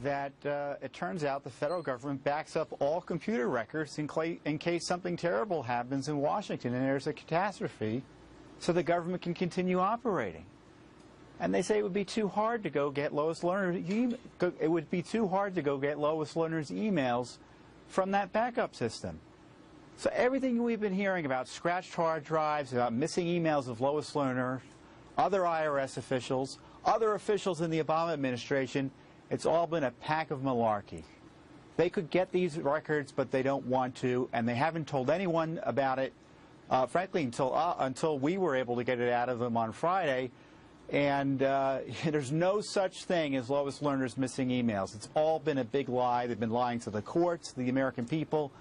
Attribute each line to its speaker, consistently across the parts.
Speaker 1: that it turns out the federal government backs up all computer records in case something terrible happens in Washington and there's a catastrophe, so the government can continue operating. And they say it would be too hard to go get Lois Lerner's emails from that backup system. So everything we've been hearing about scratched hard drives, about missing emails of Lois Lerner, other IRS officials, other officials in the Obama administration, it's all been a pack of malarkey. They could get these records, but they don't want to, and they haven't told anyone about it, frankly, until we were able to get it out of them on Friday. And there's no such thing as Lois Lerner's missing emails. It's all been a big lie. They've been lying to the courts, the American people.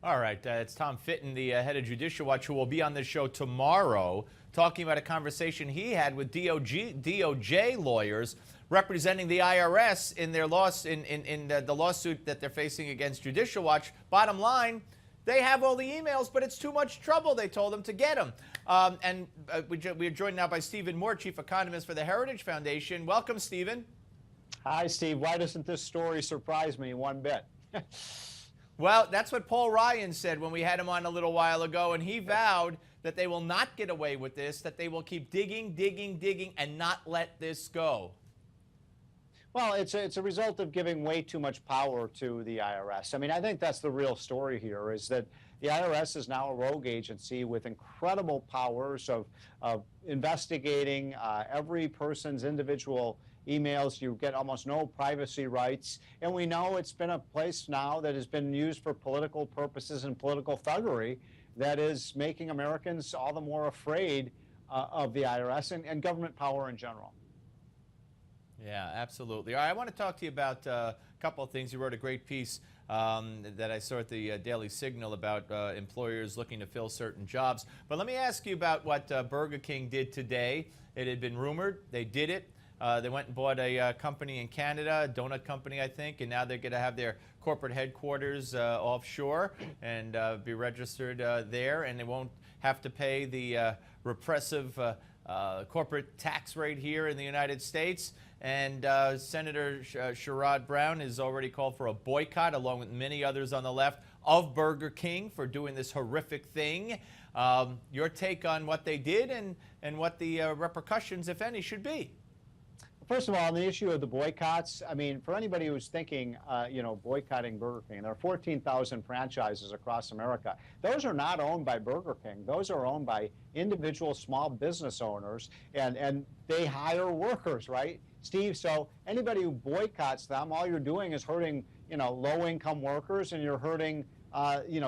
Speaker 2: All right, it's Tom Fitton, the head of Judicial Watch, who will be on this show tomorrow, talking about a conversation he had with DOJ lawyers representing the IRS in their the lawsuit that they're facing against Judicial Watch. Bottom line, they have all the emails, but it's too much trouble, they told them, to get them. We are joined now by Stephen Moore, chief economist for the Heritage Foundation. Welcome, Stephen.
Speaker 3: Hi, Steve. Why doesn't this story surprise me one bit?
Speaker 2: Well, that's what Paul Ryan said when we had him on a little while ago, and he vowed that they will not get away with this, that they will keep digging, digging, digging, and not let this go.
Speaker 3: Well, it's a result of giving way too much power to the IRS. I mean, I think that's the real story here, is that the IRS is now a rogue agency with incredible powers of investigating every person's individual emails. You get almost no privacy rights. And we know it's been a place now that has been used for political purposes and political thuggery that is making Americans all the more afraid of the IRS and government power in general.
Speaker 2: Yeah, absolutely. All right, I want to talk to you about a couple of things. You wrote a great piece that I saw at the Daily Signal about employers looking to fill certain jobs. But let me ask you about what Burger King did today. It had been rumored. They did it. They went and bought a company in Canada, a donut company, I think, and now they're going to have their corporate headquarters offshore and be registered there, and they won't have to pay the repressive corporate tax rate here in the United States. And Senator Sherrod Brown has already called for a boycott, along with many others on the left, of Burger King for doing this horrific thing. Your take on what they did and what the repercussions, if any, should be?
Speaker 3: First of all, on the issue of the boycotts, I mean, for anybody who's thinking, boycotting Burger King, there are 14,000 franchises across America. Those are not owned by Burger King. Those are owned by individual small business owners, and they hire workers, right, Steve? So anybody who boycotts them, all you're doing is hurting, low-income workers, and you're hurting,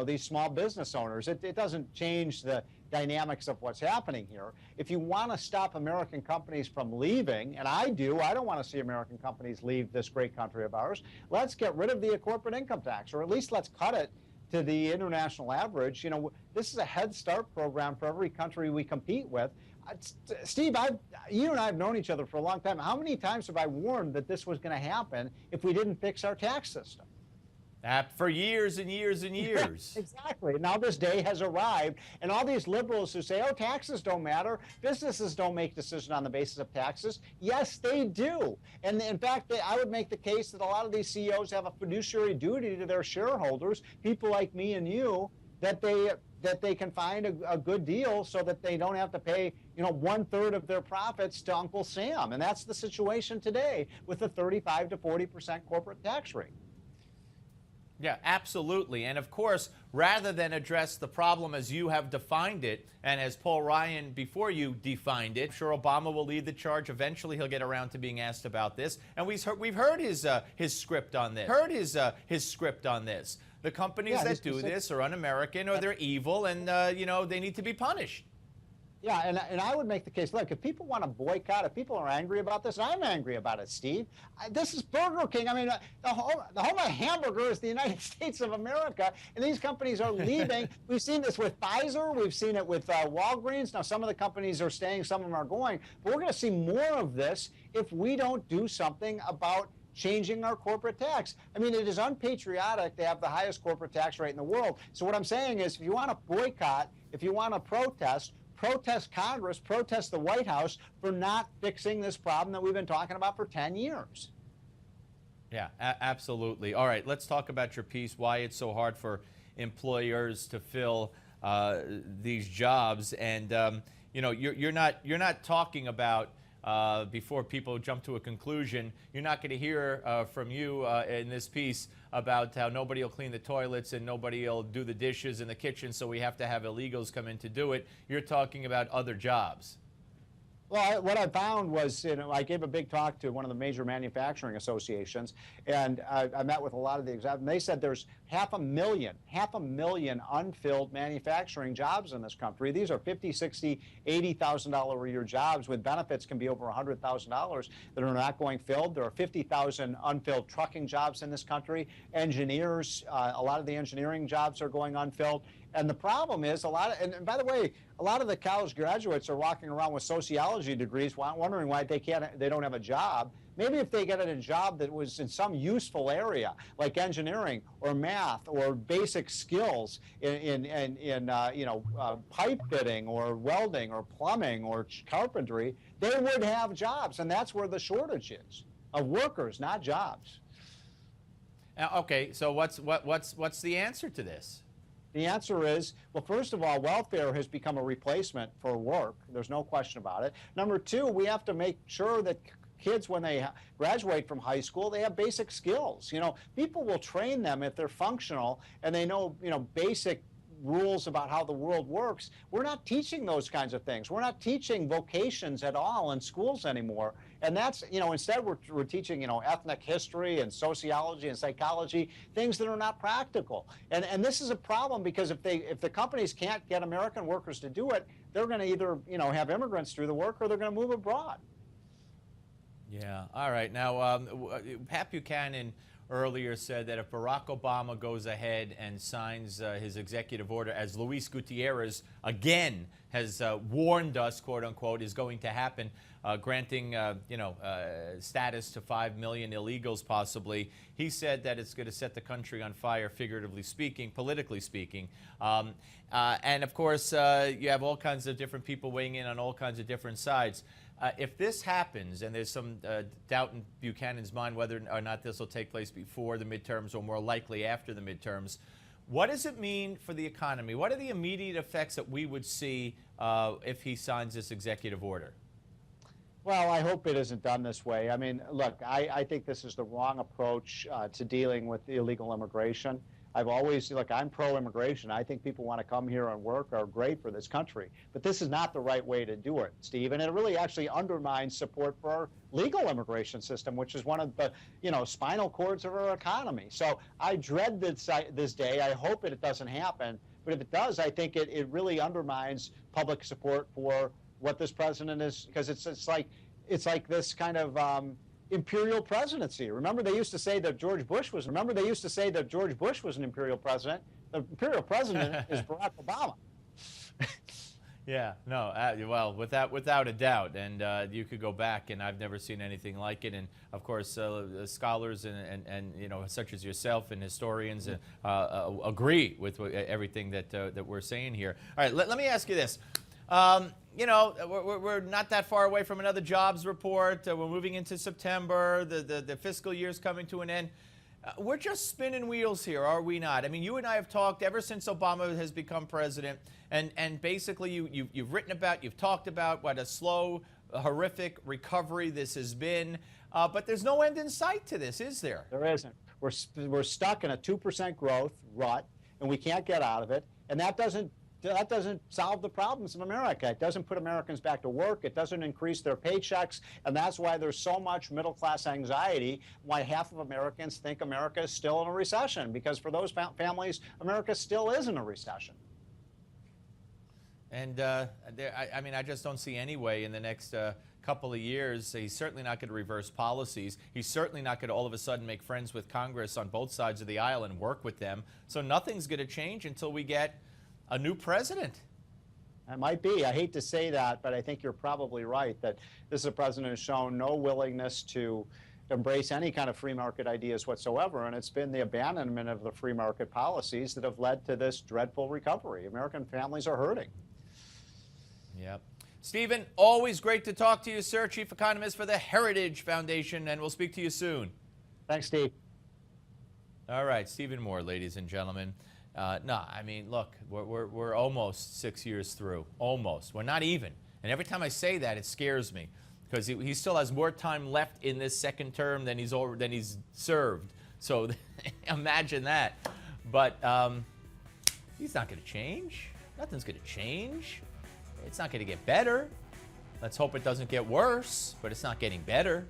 Speaker 3: these small business owners. It doesn't change the dynamics of what's happening here. If you want to stop American companies from leaving, and I don't want to see American companies leave this great country of ours, let's get rid of the corporate income tax, or at least let's cut it to the international average. This is a Head Start program for every country we compete with. Steve, you and I have known each other for a long time. How many times have I warned that this was going to happen if we didn't fix our tax system?
Speaker 2: For years and years and years.
Speaker 3: Exactly. Now this day has arrived, and all these liberals who say, oh, taxes don't matter, businesses don't make decisions on the basis of taxes. Yes, they do. And in fact, I would make the case that a lot of these CEOs have a fiduciary duty to their shareholders, people like me and you, that they can find a good deal so that they don't have to pay, 1/3 of their profits to Uncle Sam. And that's the situation today with a 35 to 40% corporate tax rate.
Speaker 2: Yeah, absolutely. And of course, rather than address the problem as you have defined it, and as Paul Ryan before you defined it, I'm sure Obama will lead the charge. Eventually, he'll get around to being asked about this. And we've heard his script on this. His script on this. The companies that do this are un-American, or they're evil, and they need to be punished.
Speaker 3: Yeah, and I would make the case, look, if people want to boycott, if people are angry about this, and I'm angry about it, Steve, this is Burger King. I mean, the home of hamburger is the United States of America, and these companies are leaving. We've seen this with Pfizer. We've seen it with Walgreens. Now, some of the companies are staying, some of them are going. But we're going to see more of this if we don't do something about changing our corporate tax. I mean, it is unpatriotic to have the highest corporate tax rate in the world. So what I'm saying is, if you want to boycott, if you want to protest Congress, protest the White House for not fixing this problem that we've been talking about for 10 years.
Speaker 2: Yeah, absolutely. All right, let's talk about your piece, why it's so hard for employers to fill these jobs. And you know, you're not talking about before people jump to a conclusion. You're not going to hear from you in this piece about how nobody will clean the toilets and nobody will do the dishes in the kitchen, so we have to have illegals come in to do it. You're talking about other jobs.
Speaker 3: Well, what I found was, I gave a big talk to one of the major manufacturing associations, and I met with a lot of the executives, and they said there's half a million unfilled manufacturing jobs in this country. These are $50,000, $60,000, $80,000 a year jobs with benefits can be over $100,000 that are not going filled. There are 50,000 unfilled trucking jobs in this country. Engineers, a lot of the engineering jobs are going unfilled. And the problem is and by the way, a lot of the college graduates are walking around with sociology degrees wondering why they don't have a job. Maybe if they get a job that was in some useful area, like engineering or math or basic skills in pipe fitting or welding or plumbing or carpentry, they would have jobs. And that's where the shortage is, of workers, not jobs.
Speaker 2: Okay, so what's the answer to this?
Speaker 3: The answer is, well, first of all, welfare has become a replacement for work. There's no question about it. Number two, we have to make sure that kids, when they graduate from high school, they have basic skills. People will train them if they're functional and they know, basic rules about how the world works. We're not teaching those kinds of things. We're not teaching vocations at all in schools anymore. And that's, instead we're teaching, ethnic history and sociology and psychology, things that are not practical. And this is a problem because if the companies can't get American workers to do it, they're going to either, have immigrants do the work or they're going to move abroad.
Speaker 2: Yeah. All right. Now, Pat Buchanan earlier said that if Barack Obama goes ahead and signs his executive order, as Luis Gutierrez again has warned us, quote unquote, is going to happen, granting status to 5 million illegals possibly. He said that it's going to set the country on fire, figuratively speaking, politically speaking. And of course, you have all kinds of different people weighing in on all kinds of different sides. If this happens, and there's some doubt in Buchanan's mind whether or not this will take place before the midterms or more likely after the midterms, what does it mean for the economy? What are the immediate effects that we would see if he signs this executive order?
Speaker 3: Well, I hope it isn't done this way. I mean, look, I think this is the wrong approach to dealing with illegal immigration. I'm pro-immigration. I think people want to come here and work are great for this country. But this is not the right way to do it, Steve. And it really actually undermines support for our legal immigration system, which is one of the, spinal cords of our economy. So I dread this day. I hope it doesn't happen. But if it does, I think it really undermines public support for what this president is, because it's like this kind of imperial presidency. Remember, they used to say that George Bush was an imperial president. The imperial president is Barack Obama.
Speaker 2: Yeah, no, well, without a doubt, and you could go back, and I've never seen anything like it. And of course, scholars and such as yourself and historians agree with everything that we're saying here. All right, let me ask you this. We're not that far away from another jobs report. We're moving into September. The fiscal year's coming to an end. We're just spinning wheels here, are we not? I mean, you and I have talked ever since Obama has become president, and basically you've written about, you've talked about what a slow, horrific recovery this has been. But there's no end in sight to this, is there?
Speaker 3: There isn't. We're stuck in a 2% growth rut, and we can't get out of it. And that doesn't solve the problems of America. It doesn't put Americans back to work. It doesn't increase their paychecks. And that's why there's so much middle-class anxiety, why half of Americans think America is still in a recession, because for those families, America still is in a recession.
Speaker 2: And I just don't see any way in the next couple of years. He's certainly not going to reverse policies. He's certainly not going to all of a sudden make friends with Congress on both sides of the aisle and work with them. So nothing's going to change until we get a new president.
Speaker 3: It might be. I hate to say that, but I think you're probably right that this is a president who's shown no willingness to embrace any kind of free market ideas whatsoever, and it's been the abandonment of the free market policies that have led to this dreadful recovery. American families are hurting.
Speaker 2: Yep. Stephen, always great to talk to you, sir. Chief Economist for the Heritage Foundation, and we'll speak to you soon.
Speaker 3: Thanks, Steve.
Speaker 2: All right, Stephen Moore, ladies and gentlemen. No, I mean, look, we're almost 6 years through. Almost. We're not even. And every time I say that, it scares me because he still has more time left in this second term than he's served. So imagine that. But he's not going to change. Nothing's going to change. It's not going to get better. Let's hope it doesn't get worse, but it's not getting better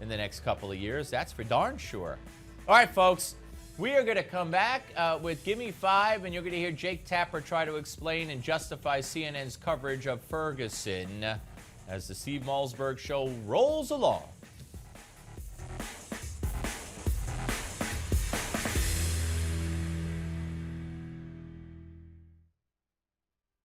Speaker 2: in the next couple of years. That's for darn sure. All right, folks. We are going to come back with Gimme 5, and you're going to hear Jake Tapper try to explain and justify CNN's coverage of Ferguson as the Steve Malzberg Show rolls along.